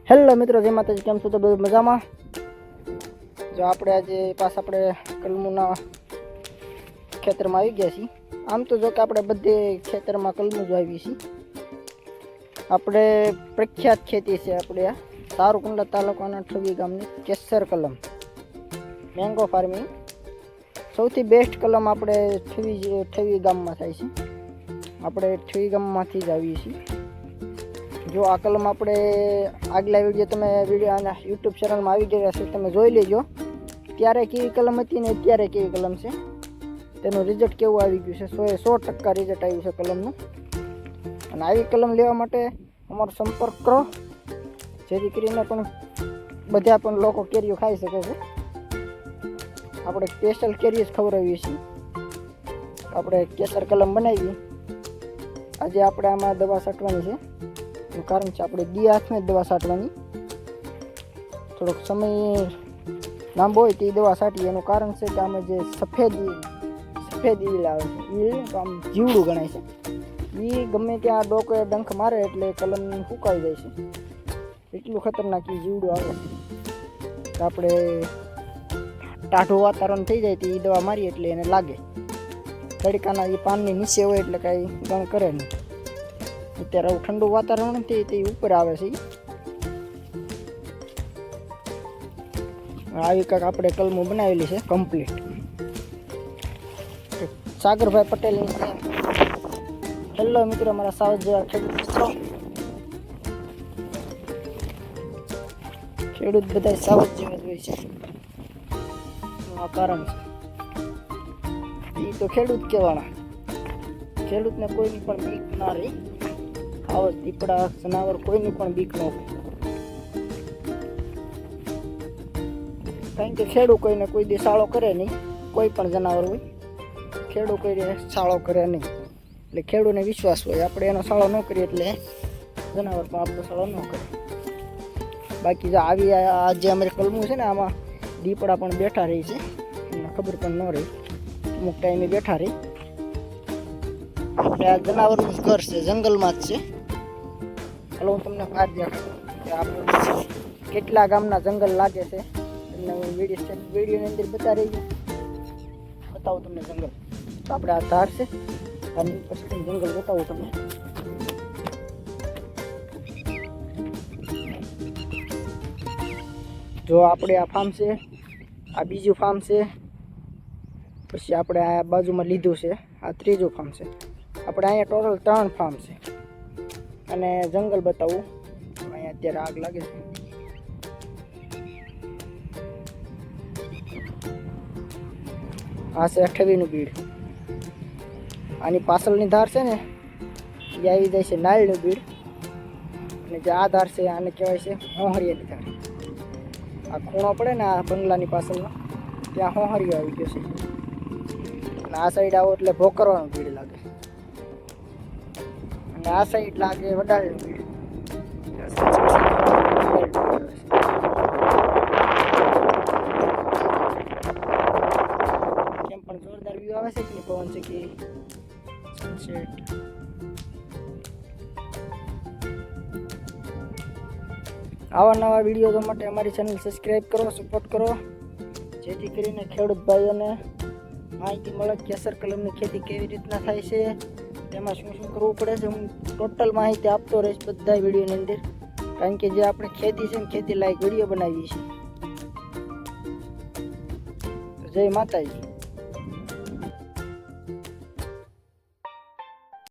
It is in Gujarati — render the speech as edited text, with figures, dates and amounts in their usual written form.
હેલો મિત્રો, જય માતાજી. કેમ છો? તો બધું મજામાં? જો આપણે આજે પાછા આપણે કલમુના ખેતરમાં આવી ગયા છીએ. આમ તો જો કે આપણે બધે ખેતરમાં કલમું જ વાવીએ છીએ. આપણે પ્રખ્યાત ખેતી છે આપણે આ સારુકુંડલા તાલુકાના ઠવી ગામની કેસર કલમ મેંગો ફાર્મિંગ. સૌથી બેસ્ટ કલમ આપણે ઠવી ગામમાં થાય છે. આપણે ઠવી ગામમાંથી જ આવીએ છીએ. જો આ કલમ આપણે આગલા વિડીયો આના યુટ્યુબ ચેનલમાં આવી ગયા છે, તમે જોઈ લેજો. ત્યારે કેવી કલમ હતી ને અત્યારે કેવી કલમ છે, તેનું રિઝલ્ટ કેવું આવી ગયું છે. 100% રિઝલ્ટ આવ્યું છે કલમનું. અને આવી કલમ લેવા માટે અમારો સંપર્ક કરો, જેથી કરીને પણ બધા પણ લોકો કેરીઓ ખાઈ શકે છે. આપણે સ્પેશિયલ કેરી જ ખવડાવીએ છીએ. આપણે કેસર કલમ બનાવી. આજે આપણે આમાં દવા છાંટવાની છે. એનું કારણ છે આપણે દી હાથમાં જ દવા છાંટવાની. થોડોક સમય લાંબો હોય તે દવા છાંટીએ. એનું કારણ છે કે આમાં જે સફેદ ઈલ આવે છે, ઈલ આમ જીવડું ગણાય છે. એ ગમે ત્યાં ડોકે ડંખ મારે એટલે કલમ ફૂંકાઈ જાય છે. એટલું ખતરનાક એ જીવડું આવે છે. આપણે ટાઢું વાતાવરણ થઈ જાય તો એ દવા મારીએ એટલે એને લાગે. તડકાના એ પાનની નીચે હોય એટલે કાંઈ ગણ કરે નહીં. અત્યારે આવું ઠંડુ વાતાવરણ નથી તે ઉપર આવે છે. આવી કાંક આપણે કલમું બનાવેલી છે કમ્પ્લીટ. સાગરભાઈ પટેલની છે. હેલો મિત્રો, મારા સાવજ જેવા ખેડૂત મિત્રો. ખેડૂત બધા સાવજ જેવા જ હોય છે. આ કારણ છે એ તો ખેડૂત કહેવાના. ખેડૂતને કોઈની પણ બીક ના રહી. આવો દીપડા જનાવર કોઈની પણ બીક ન હોય. કારણ કે ખેડૂત કોઈને કોઈ દી સાળો કરે નહીં. કોઈ પણ જનાવર હોય, ખેડૂત કોઈને સાળો કરે નહીં. એટલે ખેડૂતને વિશ્વાસ હોય આપણે એનો સાળો ન કરીએ એટલે જનાવર પણ આપણો સાળો ન કરે. બાકી જો આવી આ જે અમારી કલમું છે ને, આમાં દીપડા પણ બેઠા રહી છે. એમને ખબર પણ ન રહી. અમુક ટાઈમે બેઠા રહી. આપણે આ જનાવરનું જ ઘર છે, જંગલમાં જ છે. ચાલો હું તમને વાત દેખાડું કે આપણે કેટલા ગામના જંગલ લાગે છે. તમને વિડીયોની અંદર બતાવું તમને જંગલ. તો આપણે આ ધાર છે, અને પછી જંગલ બતાવું તમને. જો આપણે આ ફાર્મ છે, આ બીજું ફાર્મ છે, પછી આપણે આ બાજુમાં લીધું છે, આ ત્રીજું ફાર્મ છે. આપણે અહીંયા ટોટલ 3 ફાર્મ છે. અને જંગલ બતાવું. અહીંયા અત્યારે આગ લાગે છે. આ છે 28નું બીડ. આની પાછળની ધાર છે ને, એ આવી જાય છે નાળનું બીડ. અને જે આ ધાર છે આને કહેવાય છે હોહરિયાની ધાર. આ ખૂણો પડે ને આ બંગલાની પાછળનો, ત્યાં હોહરિયો આવી ગયો છે. અને આ સાઈડ આવો એટલે ભોકરવાનું બીડ લાગે. અને આ સાઈડ લાગે વડાળનું બીડ. કેમ પણ જોરદાર વ્યૂ આવે છે કે પવન છે કે સનસેટ. આવા નવા વિડીયો માટે અમારી ચેનલ સબસ્ક્રાઈબ કરો, સપોર્ટ કરો, જેથી કરીને ખેડૂત ભાઈઓને માહિતી મળે કેસર કલમની ખેતી કેવી રીતના થાય છે, તેમાં શું શું કરવું પડે છે. હું ટોટલ માહિતી આપતો રહીશ બધા વિડીયોની અંદર. કારણ કે જે આપણે ખેતી છે ને, ખેતી લાયક વિડીયો બનાવીએ છીએ. તો જય માતાજી.